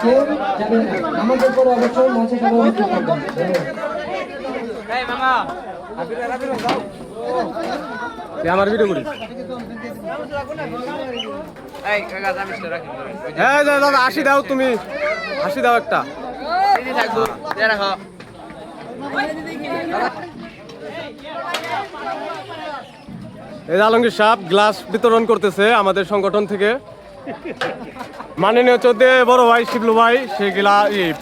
কেউ যাবেন না, আমাদের পরে অবশ্যই মঞ্চে সবাই উপস্থিত থাকবেন। আমার ভিডিও করি হ্যাঁ দাদা 80 দাও, তুমি 80 দাও একটা। এই আলমগীর সাহেব গ্লাস বিতরণ করতেছে আমাদের সংগঠন থেকে। মাননীয় চৌধুরী বড় ভাই শিবলু ভাই সে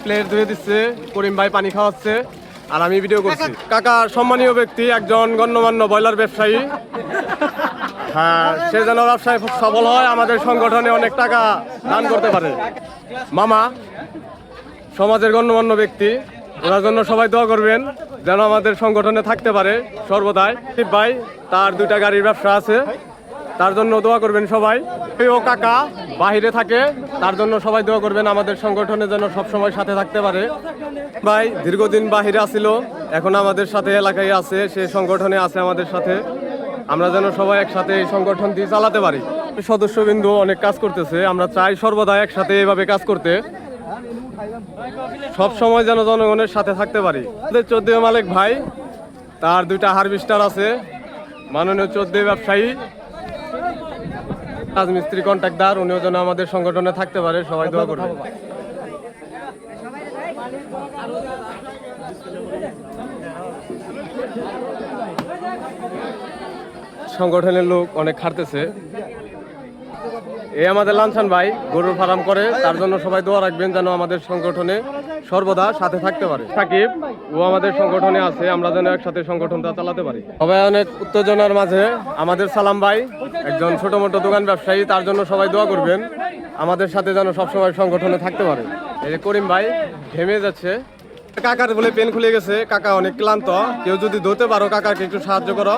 প্লেট ধুয়ে দিচ্ছে, করিম ভাই পানি খাওয়াচ্ছে, আর আমি ভিডিও করছি। কাকা সম্মানীয় ব্যক্তি, একজন গণ্যমান্য ব্রয়লার ব্যবসায়ী। হ্যাঁ, সে যেন ব্যবসায় সফল হয়, আমাদের সংগঠনে অনেক টাকা দান করতে পারে। মামা সমাজের গণ্যমান্য ব্যক্তি, ওনার জন্য সবাই দোয়া করবেন যেন আমাদের সংগঠনে থাকতে পারে সর্বদাই। ভাই তার 2টা গাড়ির ব্যবসা আছে, তার জন্য দোয়া করবেন সবাই। ও কাকা বাহিরে থাকে, তার জন্য সবাই দোয়া করবেন আমাদের সংগঠনে যেন সবসময় সাথে থাকতে পারে। ভাই দীর্ঘদিন বাহিরে আছিল, এখন আমাদের সাথে এলাকায় আছে, সে সংগঠনে আছে আমাদের সাথে। আমরা যেন সবাই একসাথে এই সংগঠনটি চালাতে পারি। সদস্যবৃন্দ অনেক কাজ করতেছে, আমরা চাই সর্বদা একসাথে এভাবে কাজ করতে, সব সময় যেন জনগণের সাথে থাকতে পারি। আমাদের চৌধুরী মালিক ভাই, তার 2টা হারভেস্টার আছে। মাননীয় চৌধুরী ব্যবসায়ী, রাজমিস্ত্রি কন্ট্রাক্টর, উনিও যেন আমাদের সংগঠনে থাকতে পারে, সবাই দোয়া করবে। সংগঠনের লোক অনেক খাটতেছে। এই আমাদের লাঞ্ছান ভাই গরুর ফার্ম করে, তার জন্য সবাই দোয়া রাখবেন যেন আমাদের সংগঠনে সর্বদা সাথে থাকতে পারে। সাকিব ও আমাদের সংগঠনে আছে, আমরা যেন একসাথে সংগঠনটা চালাতে পারি। সবাই অনেক উত্তেজনার মাঝে আমাদের সালাম ভাই একজন ছোট মোটো দোকান ব্যবসায়ী, তার জন্য সবাই দোয়া করবেন আমাদের সাথে যেন সবসময় সংগঠনে থাকতে পারে। এই যে করিম ভাই ঘেমে যাচ্ছে, কাকার বলে পেন খুলে গেছে, কাকা অনেক ক্লান্ত, কেউ যদি ধরতে পারো কাকাকে একটু সাহায্য করো।